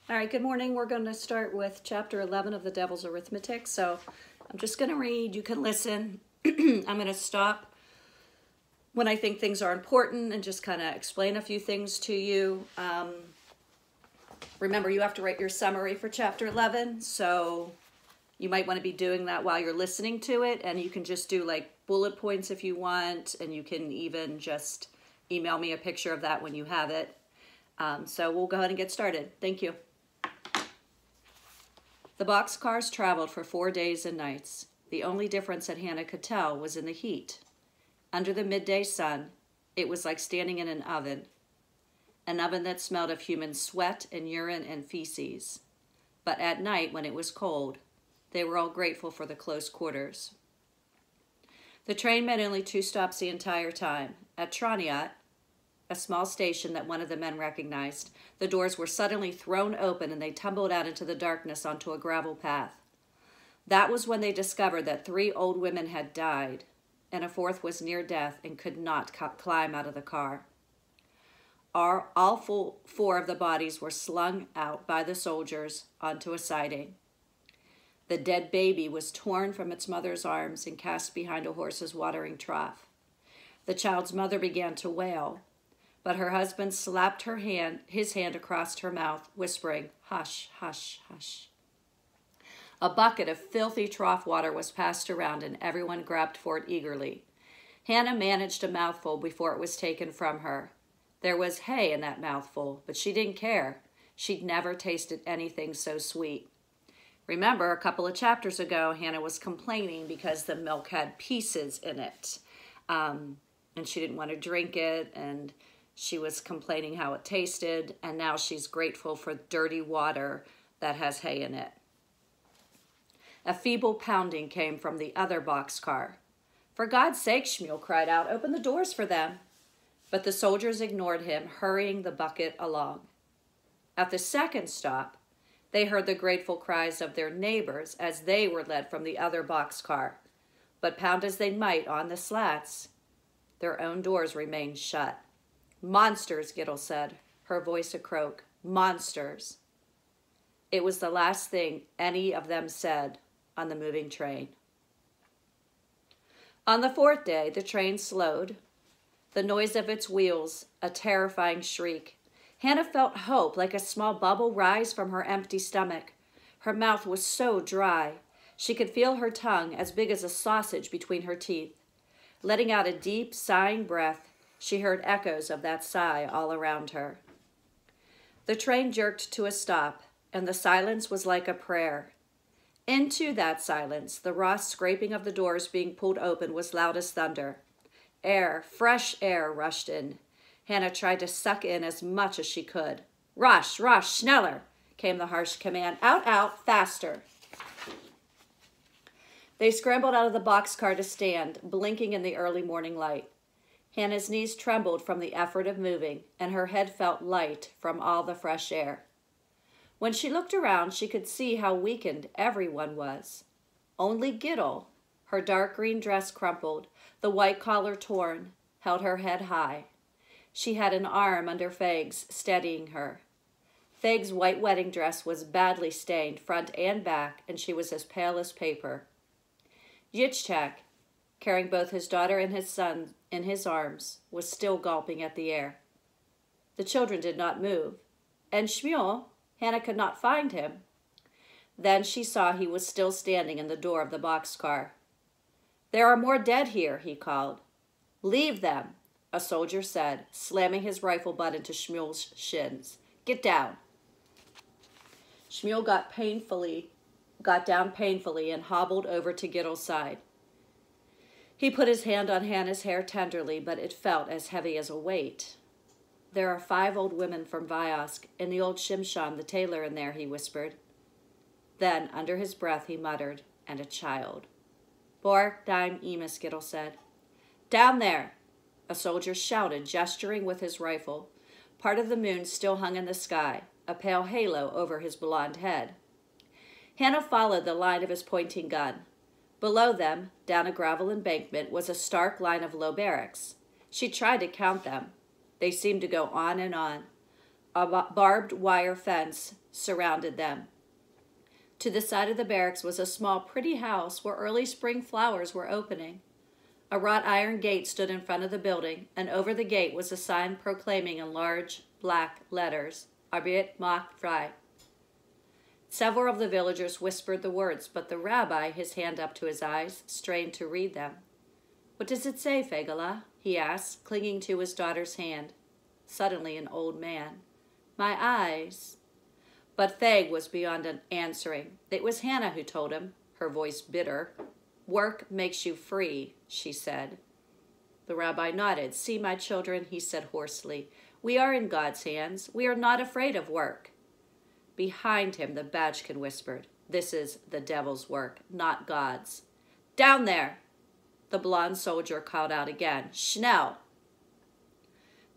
All right, good morning. We're going to start with chapter 11 of the Devil's Arithmetic. So I'm just going to read. You can listen. I'm going to stop when I think things are important and just kind of explain a few things to you. Remember, you have to write your summary for chapter 11. So you might want to be doing that while you're listening to it. And you can just do like bullet points if you want. And you can even just email me a picture of that when you have it. So we'll go ahead and get started. Thank you. The boxcars traveled for 4 days and nights. The only difference that Hannah could tell was in the heat. Under the midday sun, it was like standing in an oven that smelled of human sweat and urine and feces. But at night, when it was cold, they were all grateful for the close quarters. The train made only 2 stops the entire time. At Troniot, a small station that one of the men recognized, the doors were suddenly thrown open and they tumbled out into the darkness onto a gravel path. That was when they discovered that 3 old women had died, and a 4th was near death and could not climb out of the car. All 4 of the bodies were slung out by the soldiers onto a siding. The dead baby was torn from its mother's arms and cast behind a horse's watering trough. The child's mother began to wail, but her husband slapped his hand across her mouth, whispering, "Hush, hush, hush." A bucket of filthy trough water was passed around, and everyone grabbed for it eagerly. Hannah managed a mouthful before it was taken from her. There was hay in that mouthful, but she didn't care. She'd never tasted anything so sweet. Remember, a couple of chapters ago, Hannah was complaining because the milk had pieces in it, and she didn't want to drink it, and she was complaining how it tasted, and now she's grateful for dirty water that has hay in it. A feeble pounding came from the other boxcar. "For God's sake," Shmuel cried out, "open the doors for them." But the soldiers ignored him, hurrying the bucket along. At the second stop, they heard the grateful cries of their neighbors as they were led from the other boxcar. But pound as they might on the slats, their own doors remained shut. "Monsters," Gittel said, her voice a croak. "Monsters." It was the last thing any of them said on the moving train. On the 4th day, the train slowed. The noise of its wheels, a terrifying shriek. Hannah felt hope like a small bubble rise from her empty stomach. Her mouth was so dry. She could feel her tongue as big as a sausage between her teeth. Letting out a deep, sighing breath, she heard echoes of that sigh all around her. The train jerked to a stop, and the silence was like a prayer. Into that silence, the raw scraping of the doors being pulled open was loud as thunder. Air, fresh air, rushed in. Hannah tried to suck in as much as she could. "Rush, rush, schneller," came the harsh command. "Out, out, faster." They scrambled out of the boxcar to stand, blinking in the early morning light. Hannah's knees trembled from the effort of moving, and her head felt light from all the fresh air. When she looked around, she could see how weakened everyone was. Only Gittel, her dark green dress crumpled, the white collar torn, held her head high. She had an arm under Fag's, steadying her. Fag's white wedding dress was badly stained, front and back, and she was as pale as paper. Yitzchak, carrying both his daughter and his son in his arms, was still gulping at the air. The children did not move, and Shmuel, Hannah could not find him. Then she saw he was still standing in the door of the boxcar. "There are more dead here," he called. "Leave them," a soldier said, slamming his rifle butt into Shmuel's shins. "Get down." Shmuel got down painfully and hobbled over to Gittel's side. He put his hand on Hannah's hair tenderly, but it felt as heavy as a weight. "There are 5 old women from Vyask and the old Shimshon, the tailor, in there," he whispered. Then, under his breath, he muttered, "and a child." "Bork daim emes," Gittel said. "Down there!" a soldier shouted, gesturing with his rifle. Part of the moon still hung in the sky, a pale halo over his blond head. Hannah followed the line of his pointing gun. Below them, down a gravel embankment, was a stark line of low barracks. She tried to count them. They seemed to go on and on. A barbed wire fence surrounded them. To the side of the barracks was a small, pretty house where early spring flowers were opening. A wrought iron gate stood in front of the building, and over the gate was a sign proclaiming in large black letters, Arithmetic. Several of the villagers whispered the words, but the rabbi, his hand up to his eyes, strained to read them. "What does it say, Fegala?" he asked, clinging to his daughter's hand. Suddenly an old man. "My eyes." But Feg was beyond answering. It was Hannah who told him, her voice bitter. "Work makes you free," she said. The rabbi nodded. "See, my children," he said hoarsely, "we are in God's hands. We are not afraid of work." Behind him, the Bachkin whispered, "This is the devil's work, not God's." "Down there!" The blonde soldier called out again, "Schnell!"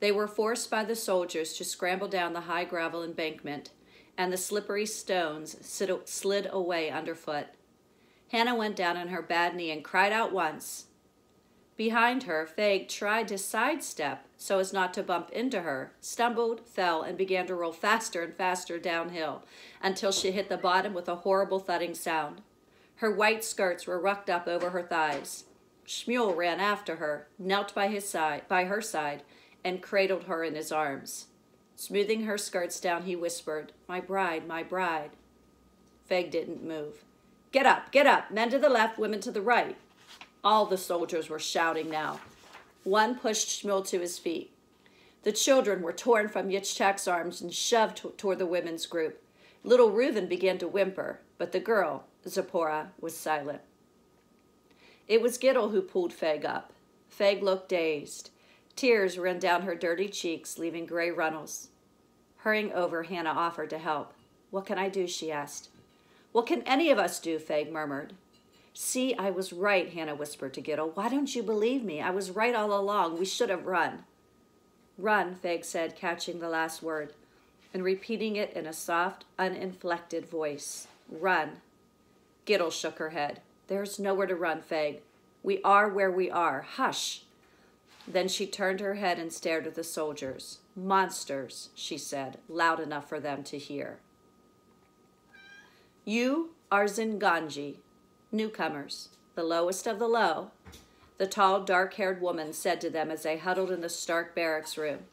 They were forced by the soldiers to scramble down the high gravel embankment, and the slippery stones slid away underfoot. Hannah went down on her bad knee and cried out once. Behind her, Feg tried to sidestep so as not to bump into her, stumbled, fell, and began to roll faster and faster downhill until she hit the bottom with a horrible thudding sound. Her white skirts were rucked up over her thighs. Shmuel ran after her, knelt by her side, and cradled her in his arms. Smoothing her skirts down, he whispered, "My bride, my bride." Feg didn't move. Get up, men to the left, women to the right." All the soldiers were shouting now. One pushed Shmuel to his feet. The children were torn from Yitzchak's arms and shoved toward the women's group. Little Reuben began to whimper, but the girl, Zipporah, was silent. It was Gittel who pulled Feg up. Feg looked dazed. Tears ran down her dirty cheeks, leaving gray runnels. Hurrying over, Hannah offered to help. "What can I do?" she asked. "What can any of us do?" Feg murmured. "See, I was right," Hannah whispered to Gittel. "Why don't you believe me? I was right all along. We should have run." "Run," Feg said, catching the last word, and repeating it in a soft, uninflected voice. "Run." Gittel shook her head. "There's nowhere to run, Feg. We are where we are. Hush." Then she turned her head and stared at the soldiers. "Monsters," she said, loud enough for them to hear. "You are Zinganji, newcomers, the lowest of the low," the tall, dark-haired woman said to them as they huddled in the stark barracks room.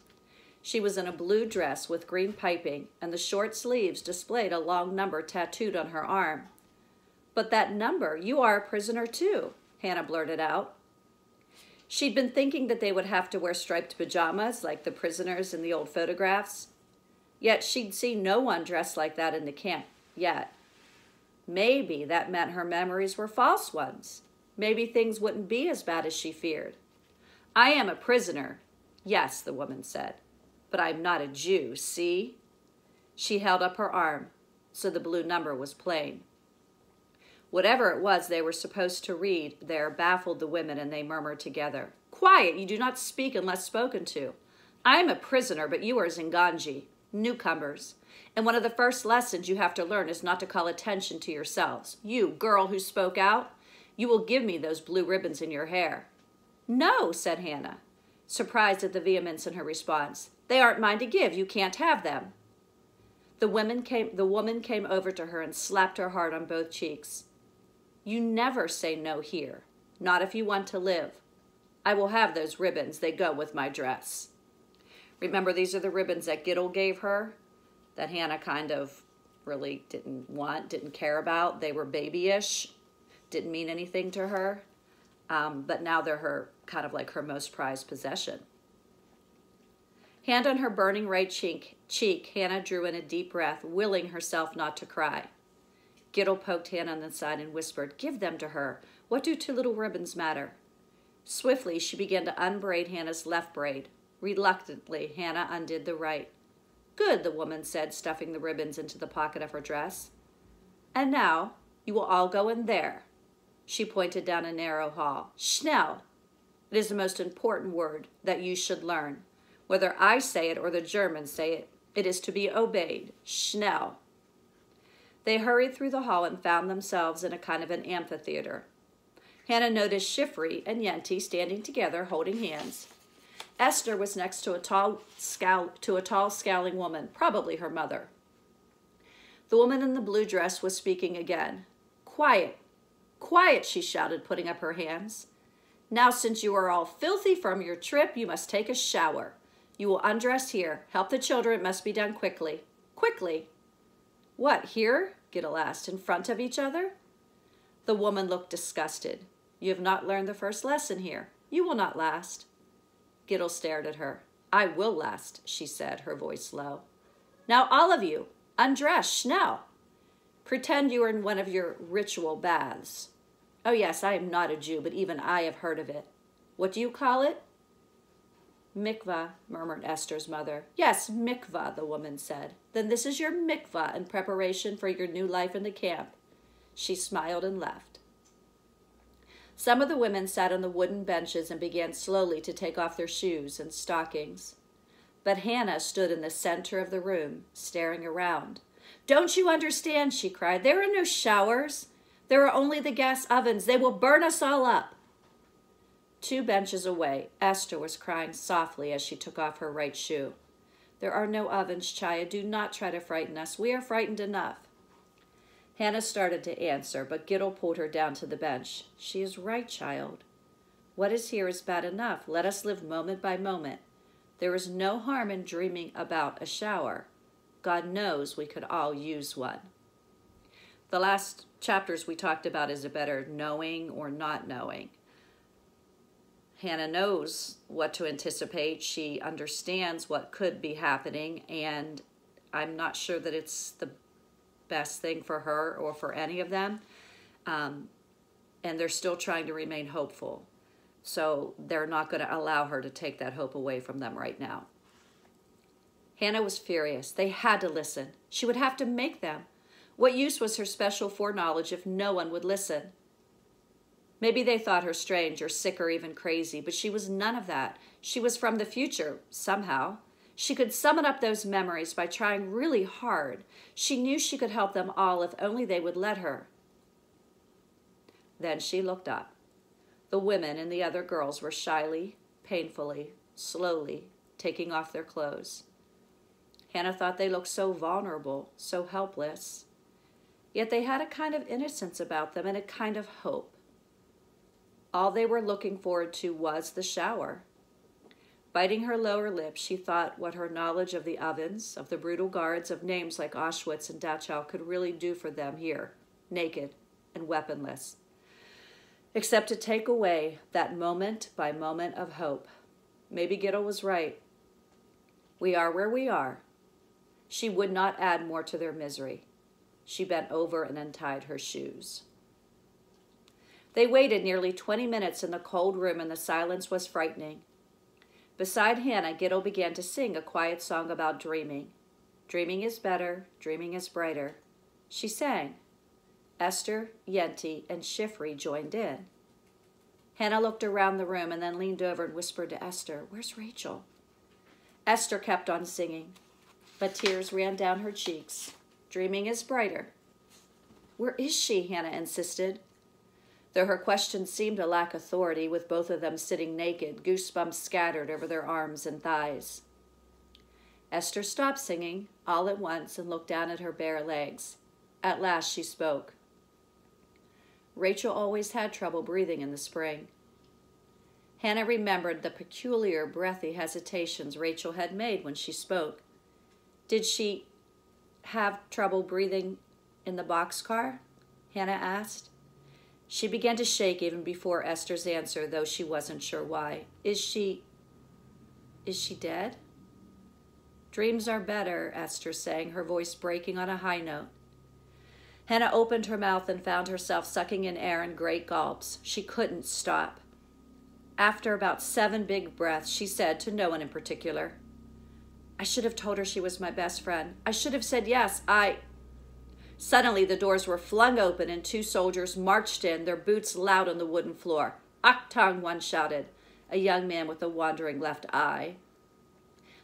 She was in a blue dress with green piping, and the short sleeves displayed a long number tattooed on her arm. "But that number, you are a prisoner too," Hannah blurted out. She'd been thinking that they would have to wear striped pajamas like the prisoners in the old photographs. Yet she'd seen no one dressed like that in the camp yet. Maybe that meant her memories were false ones. Maybe things wouldn't be as bad as she feared. "I am a prisoner." "Yes," the woman said, "but I'm not a Jew, see?" She held up her arm, so the blue number was plain. Whatever it was they were supposed to read there baffled the women, and they murmured together, "Quiet, you do not speak unless spoken to. I am a prisoner, but you are Zinganji, newcomers. And one of the first lessons you have to learn is not to call attention to yourselves. You, girl who spoke out, you will give me those blue ribbons in your hair." "No," said Hannah, surprised at the vehemence in her response. "They aren't mine to give. You can't have them." The woman came over to her and slapped her hard on both cheeks. "You never say no here, not if you want to live. I will have those ribbons. They go with my dress." Remember, these are the ribbons that Gittel gave her that Hannah kind of really didn't care about. They were babyish, didn't mean anything to her, but now they're her kind of like her most prized possession. Hand on her burning right cheek, Hannah drew in a deep breath, willing herself not to cry. Gittel poked Hannah on the side and whispered, "Give them to her. What do 2 little ribbons matter?" Swiftly, she began to unbraid Hannah's left braid. Reluctantly, Hannah undid the right. "Good," the woman said, stuffing the ribbons into the pocket of her dress. "And now, you will all go in there." She pointed down a narrow hall. "Schnell. It is the most important word that you should learn. Whether I say it or the Germans say it, it is to be obeyed. Schnell." They hurried through the hall and found themselves in a kind of an amphitheater. Hannah noticed Shifri and Yenti standing together, holding hands. Esther was next to a tall, scowling woman, probably her mother. The woman in the blue dress was speaking again. "Quiet, quiet," she shouted, putting up her hands. "Now, since you are all filthy from your trip, you must take a shower. You will undress here. Help the children. It must be done quickly." "Quickly?" "What, here?" Giddle asked. "In front of each other?" The woman looked disgusted. "You have not learned the first lesson here. You will not last." Giddle stared at her. "I will last," she said, her voice low. "Now, all of you, undress, schnell. Pretend you are in one of your ritual baths. Oh yes, I am not a Jew, but even I have heard of it. What do you call it?" "Mikvah," murmured Esther's mother. "Yes, mikvah," the woman said. "Then this is your mikvah in preparation for your new life in the camp." She smiled and left. Some of the women sat on the wooden benches and began slowly to take off their shoes and stockings. But Hannah stood in the center of the room, staring around. "Don't you understand?" she cried. "There are no showers. There are only the gas ovens. They will burn us all up." 2 benches away, Esther was crying softly as she took off her right shoe. "There are no ovens, Chaya. Do not try to frighten us. We are frightened enough." Hannah started to answer, but Giddle pulled her down to the bench. "She is right, child. What is here is bad enough. Let us live moment by moment. There is no harm in dreaming about a shower. God knows we could all use one." The last chapters we talked about is a better knowing or not knowing. Hannah knows what to anticipate. She understands what could be happening, and I'm not sure that it's the best thing for her or for any of them. And they're still trying to remain hopeful. So they're not going to allow her to take that hope away from them right now. Hannah was furious. They had to listen. She would have to make them. What use was her special foreknowledge if no one would listen? Maybe they thought her strange or sick or even crazy, but she was none of that. She was from the future, somehow. She could summon up those memories by trying really hard. She knew she could help them all if only they would let her. Then she looked up. The women and the other girls were shyly, painfully, slowly taking off their clothes. Hannah thought they looked so vulnerable, so helpless. Yet they had a kind of innocence about them and a kind of hope. All they were looking forward to was the shower. Biting her lower lip, she thought what her knowledge of the ovens, of the brutal guards, of names like Auschwitz and Dachau could really do for them here, naked and weaponless. Except to take away that moment by moment of hope. Maybe Giddle was right. We are where we are. She would not add more to their misery. She bent over and untied her shoes. They waited nearly 20 minutes in the cold room, and the silence was frightening. Beside Hannah, Giddle began to sing a quiet song about dreaming. Dreaming is better, dreaming is brighter. She sang. Esther, Yenti, and Shifri joined in. Hannah looked around the room and then leaned over and whispered to Esther, "Where's Rachel?" Esther kept on singing, but tears ran down her cheeks. Dreaming is brighter. "Where is she?" Hannah insisted. Though her question seemed to lack authority, with both of them sitting naked, goosebumps scattered over their arms and thighs. Esther stopped singing all at once and looked down at her bare legs. At last she spoke. Rachel always had trouble breathing in the spring. Hannah remembered the peculiar, breathy hesitations Rachel had made when she spoke. Did she have trouble breathing in the boxcar? Hannah asked. She began to shake even before Esther's answer, though she wasn't sure why. Is she dead? Dreams are better, Esther sang, her voice breaking on a high note. Hannah opened her mouth and found herself sucking in air in great gulps. She couldn't stop. After about 7 big breaths, she said to no one in particular, "I should have told her she was my best friend. I should have said yes. Suddenly the doors were flung open and 2 soldiers marched in, their boots loud on the wooden floor. "Achtung," one shouted, a young man with a wandering left eye.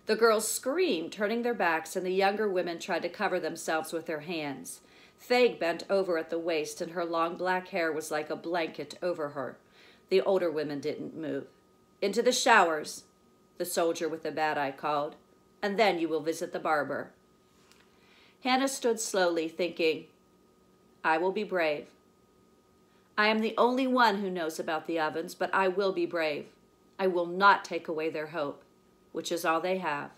The girls screamed, turning their backs, and the younger women tried to cover themselves with their hands. Faye bent over at the waist, and her long black hair was like a blanket over her. The older women didn't move. "Into the showers." the soldier with the bad eye called, "and then you will visit the barber." Hannah stood slowly, thinking, "I will be brave. I am the only one who knows about the ovens, but I will be brave. I will not take away their hope, which is all they have.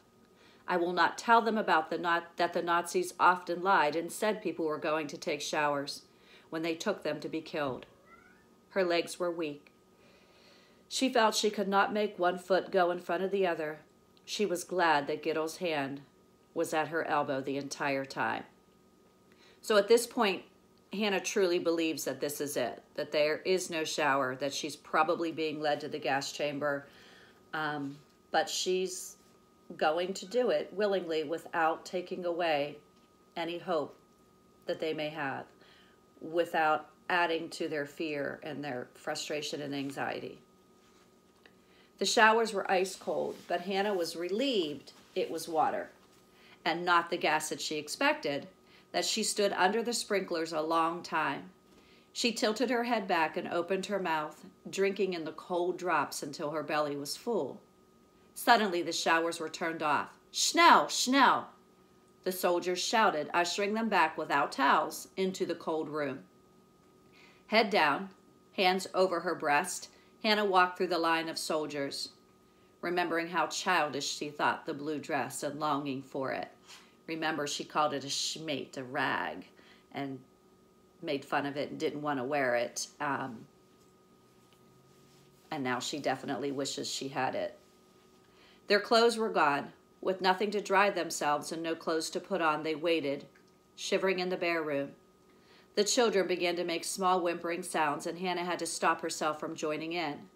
I will not tell them about that the Nazis often lied and said people were going to take showers when they took them to be killed." Her legs were weak. She felt she could not make one foot go in front of the other. She was glad that Gittle's hand was at her elbow the entire time. So at this point, Hannah truly believes that this is it, that there is no shower, that she's probably being led to the gas chamber, but she's going to do it willingly without taking away any hope that they may have, without adding to their fear and their frustration and anxiety. The showers were ice cold, but Hannah was relieved it was water and not the gas that she expected, that she stood under the sprinklers a long time. She tilted her head back and opened her mouth, drinking in the cold drops until her belly was full. Suddenly, the showers were turned off. "Schnell, schnell!" the soldiers shouted, ushering them back without towels into the cold room. Head down, hands over her breast, Hannah walked through the line of soldiers, remembering how childish she thought the blue dress and longing for it. Remember, she called it a schmate, a rag, and made fun of it and didn't want to wear it. And now she definitely wishes she had it. Their clothes were gone. With nothing to dry themselves and no clothes to put on, they waited, shivering in the bare room. The children began to make small whimpering sounds, and Hannah had to stop herself from joining in.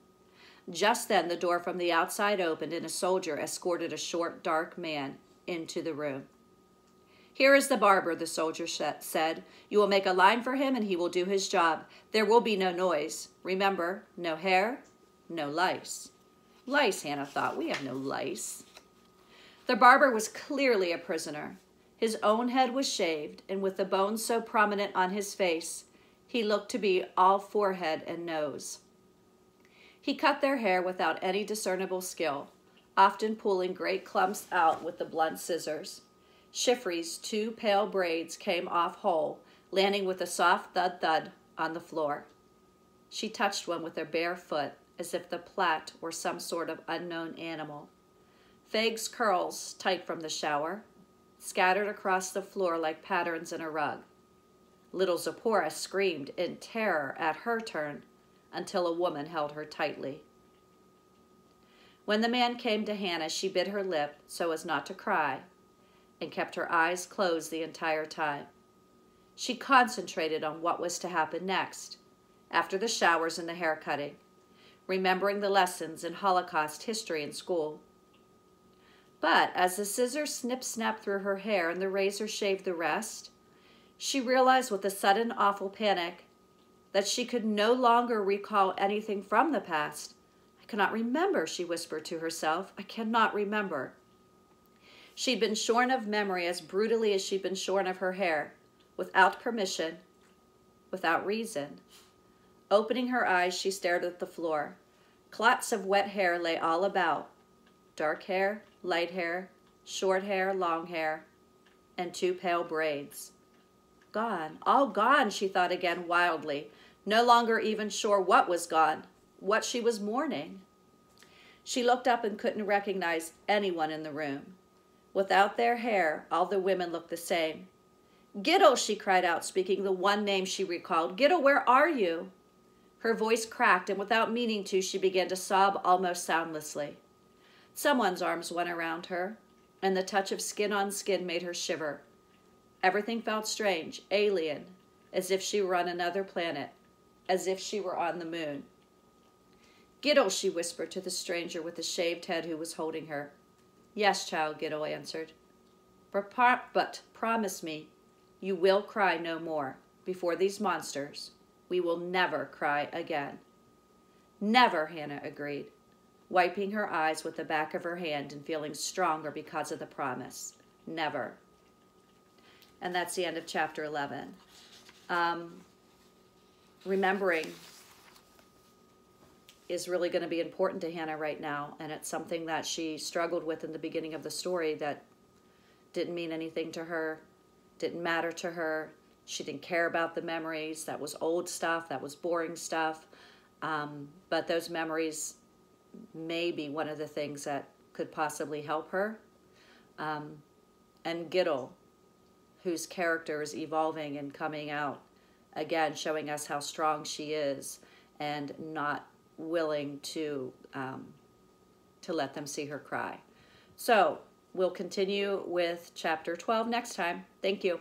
Just then, the door from the outside opened, and a soldier escorted a short, dark man into the room. "Here is the barber," the soldier said. "You will make a line for him, and he will do his job. There will be no noise. Remember, no hair, no lice." Lice, Hannah thought. We have no lice. The barber was clearly a prisoner. His own head was shaved, and with the bones so prominent on his face, he looked to be all forehead and nose. He cut their hair without any discernible skill, often pulling great clumps out with the blunt scissors. Chiffrey's 2 pale braids came off whole, landing with a soft thud-thud on the floor. She touched one with her bare foot, as if the plait were some sort of unknown animal. Faig's curls, tight from the shower, scattered across the floor like patterns in a rug. Little Zipporah screamed in terror at her turn until a woman held her tightly. When the man came to Hannah, she bit her lip so as not to cry and kept her eyes closed the entire time. She concentrated on what was to happen next, after the showers and the hair cutting, remembering the lessons in Holocaust history in school. But as the scissors snip-snapped through her hair and the razor shaved the rest, she realized with a sudden awful panic that she could no longer recall anything from the past. "I cannot remember," she whispered to herself. "I cannot remember." She'd been shorn of memory as brutally as she'd been shorn of her hair, without permission, without reason. Opening her eyes, she stared at the floor. Clots of wet hair lay all about. Dark hair, light hair, short hair, long hair, and 2 pale braids. Gone, all gone, she thought again wildly, no longer even sure what was gone, what she was mourning. She looked up and couldn't recognize anyone in the room. Without their hair, all the women looked the same. "Gittel," she cried out, speaking the one name she recalled. "Gittel, where are you?" Her voice cracked, and without meaning to, she began to sob almost soundlessly. Someone's arms went around her, and the touch of skin on skin made her shiver. Everything felt strange, alien, as if she were on another planet, as if she were on the moon. "Gittel," she whispered to the stranger with the shaved head who was holding her. "Yes, child," Gittel answered. But promise me you will cry no more before these monsters. We will never cry again." "Never," Hannah agreed, wiping her eyes with the back of her hand and feeling stronger because of the promise. Never. And that's the end of chapter 11. Remembering, is really going to be important to Hannah right now, and it's something that she struggled with in the beginning of the story that didn't mean anything to her, didn't matter to her. She didn't care about the memories. That was old stuff. That was boring stuff. But those memories may be one of the things that could possibly help her. And Giddle, whose character is evolving and coming out, again, showing us how strong she is and not willing to let them see her cry. So we'll continue with chapter 12 next time. Thank you.